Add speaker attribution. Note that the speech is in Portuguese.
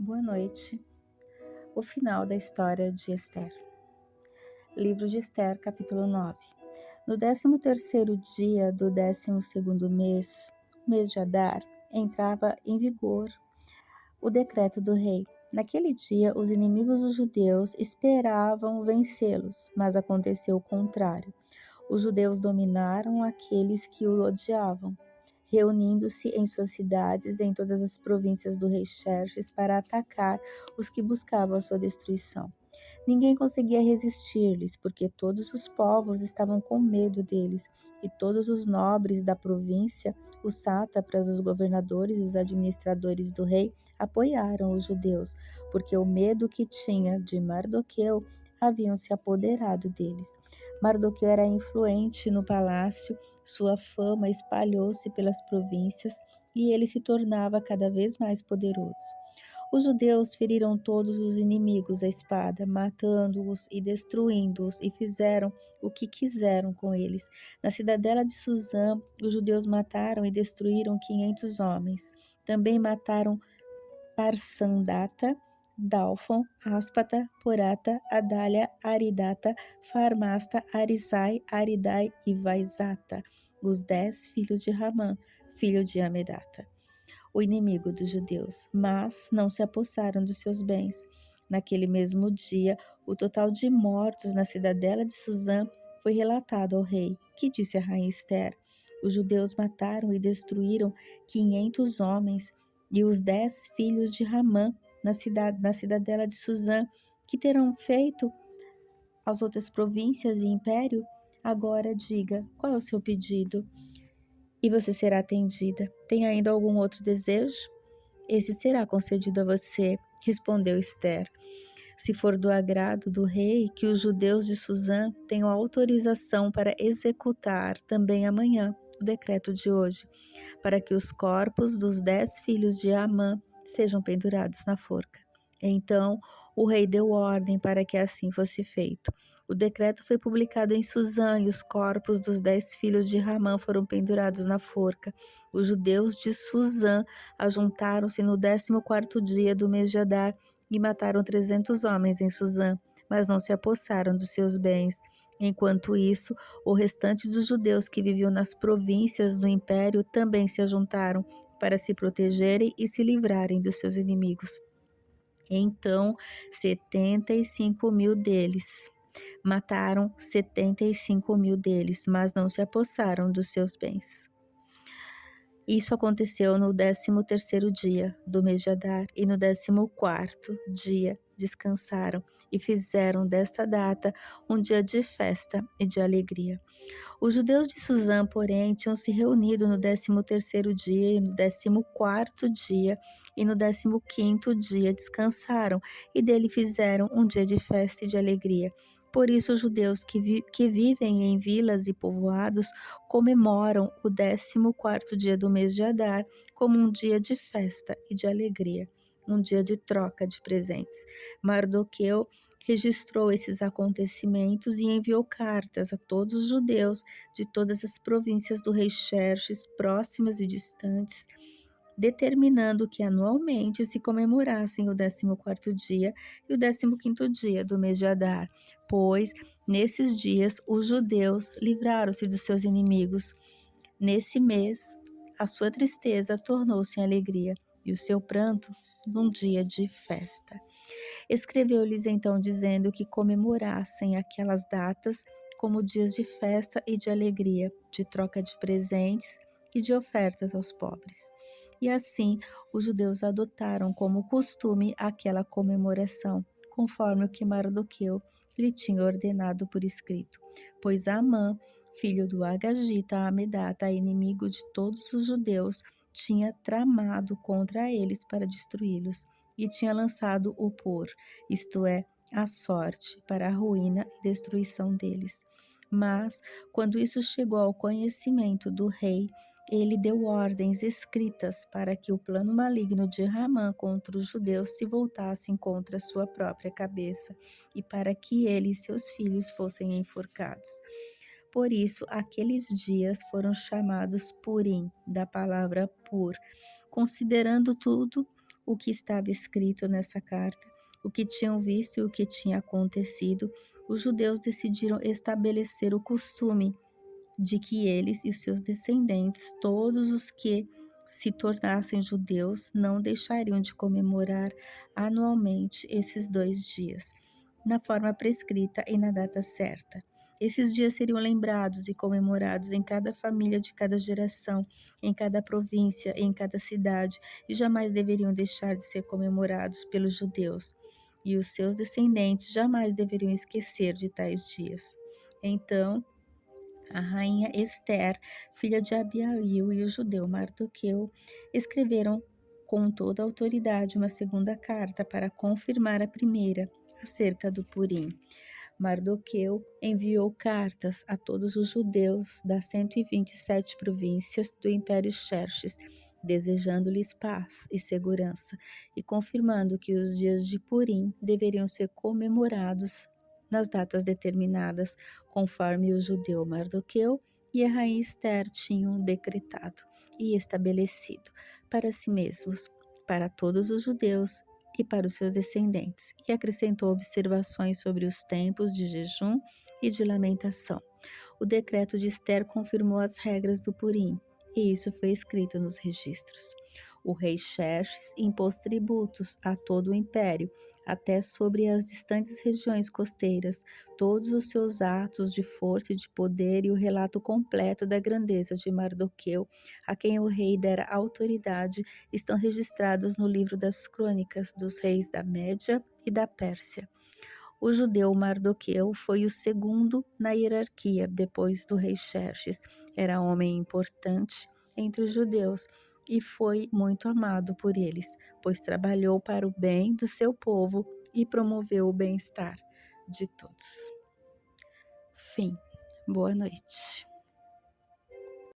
Speaker 1: Boa noite. O final da história de Esther. Livro de Esther, capítulo 9. No 13º dia do 12º mês, mês de Adar, entrava em vigor o decreto do rei. Naquele dia, os inimigos dos judeus esperavam vencê-los, mas aconteceu o contrário. Os judeus dominaram aqueles que o odiavam, reunindo-se em suas cidades e em todas as províncias do rei Xerxes para atacar os que buscavam a sua destruição. Ninguém conseguia resistir-lhes, porque todos os povos estavam com medo deles, e todos os nobres da província, os sátrapas, os governadores e os administradores do rei apoiaram os judeus, porque o medo que tinha de Mardoqueu haviam se apoderado deles. Mardoqueu era influente no palácio, sua fama espalhou-se pelas províncias e ele se tornava cada vez mais poderoso. Os judeus feriram todos os inimigos à espada, matando-os e destruindo-os, e fizeram o que quiseram com eles. Na cidadela de Suzã, os judeus mataram e destruíram 500 homens. Também mataram Parsandata, Dalfon, Áspata, Porata, Adália, Aridata, Farmasta, Arisai, Aridai e Vaizata, os 10 filhos de Ramã, filho de Amedata, o inimigo dos judeus, mas não se apossaram dos seus bens. Naquele mesmo dia, o total de mortos na cidadela de Suzã foi relatado ao rei, que disse à rainha Esther: os judeus mataram e destruíram 500 homens e os 10 filhos de Ramã na cidadela de Suzã, que terão feito às outras províncias e império? Agora diga, qual é o seu pedido? E você será atendida. Tem ainda algum outro desejo? Esse será concedido a você, respondeu Esther. Se for do agrado do rei, que os judeus de Suzã tenham autorização para executar também amanhã o decreto de hoje, para que os corpos dos 10 filhos de Amã sejam pendurados na forca. Então o rei deu ordem para que assim fosse feito. O decreto foi publicado em Suzã e os corpos dos 10 filhos de Ramã foram pendurados na forca. Os judeus de Suzã ajuntaram-se no 14º dia do mês de Adar e mataram 300 homens em Suzã, mas não se apossaram dos seus bens. Enquanto isso, o restante dos judeus que viviam nas províncias do império também se ajuntaram para se protegerem e se livrarem dos seus inimigos. Então, 75.000 deles mataram 75.000 deles, mas não se apossaram dos seus bens. Isso aconteceu no 13º dia do mês de Adar, e no 14º dia descansaram e fizeram desta data um dia de festa e de alegria. Os judeus de Suzã, porém, tinham se reunido no 13º dia e no 14º dia e no 15º dia descansaram, e dele fizeram um dia de festa e de alegria. Por isso, os judeus que vivem em vilas e povoados comemoram o 14º dia do mês de Adar como um dia de festa e de alegria, um dia de troca de presentes. Mardoqueu registrou esses acontecimentos e enviou cartas a todos os judeus de todas as províncias do rei Xerxes, próximas e distantes, determinando que anualmente se comemorassem o 14º dia e o 15º dia do mês de Adar, pois nesses dias os judeus livraram-se dos seus inimigos. Nesse mês, a sua tristeza tornou-se em alegria e o seu pranto num dia de festa. Escreveu-lhes então dizendo que comemorassem aquelas datas como dias de festa e de alegria, de troca de presentes e de ofertas aos pobres. E assim os judeus adotaram como costume aquela comemoração, conforme o que Mardoqueu lhe tinha ordenado por escrito, pois Amã, filho do Agagita Amedata, inimigo de todos os judeus, tinha tramado contra eles para destruí-los e tinha lançado o por, isto é, a sorte, para a ruína e destruição deles. Mas, quando isso chegou ao conhecimento do rei, ele deu ordens escritas para que o plano maligno de Ramã contra os judeus se voltasse contra sua própria cabeça e para que ele e seus filhos fossem enforcados. Por isso, aqueles dias foram chamados Purim, da palavra pur, considerando tudo o que estava escrito nessa carta, o que tinham visto e o que tinha acontecido, os judeus decidiram estabelecer o costume de que eles e os seus descendentes, todos os que se tornassem judeus, não deixariam de comemorar anualmente esses 2 dias, na forma prescrita e na data certa. Esses dias seriam lembrados e comemorados em cada família de cada geração, em cada província, em cada cidade, e jamais deveriam deixar de ser comemorados pelos judeus. E os seus descendentes jamais deveriam esquecer de tais dias. Então, a rainha Ester, filha de Abiail, e o judeu Mardoqueu escreveram com toda a autoridade uma segunda carta para confirmar a primeira, acerca do Purim. Mardoqueu enviou cartas a todos os judeus das 127 províncias do Império Xerxes, desejando-lhes paz e segurança, e confirmando que os dias de Purim deveriam ser comemorados nas datas determinadas, conforme o judeu Mardoqueu e a rainha Ester tinham decretado e estabelecido para si mesmos, para todos os judeus e para os seus descendentes, e acrescentou observações sobre os tempos de jejum e de lamentação. O decreto de Ester confirmou as regras do Purim, e isso foi escrito nos registros. O rei Xerxes impôs tributos a todo o império, até sobre as distantes regiões costeiras. Todos os seus atos de força e de poder e o relato completo da grandeza de Mardoqueu, a quem o rei dera autoridade, estão registrados no livro das crônicas dos reis da Média e da Pérsia. O judeu Mardoqueu foi o segundo na hierarquia depois do rei Xerxes. Era homem importante entre os judeus e foi muito amado por eles, pois trabalhou para o bem do seu povo e promoveu o bem-estar de todos. Fim. Boa noite.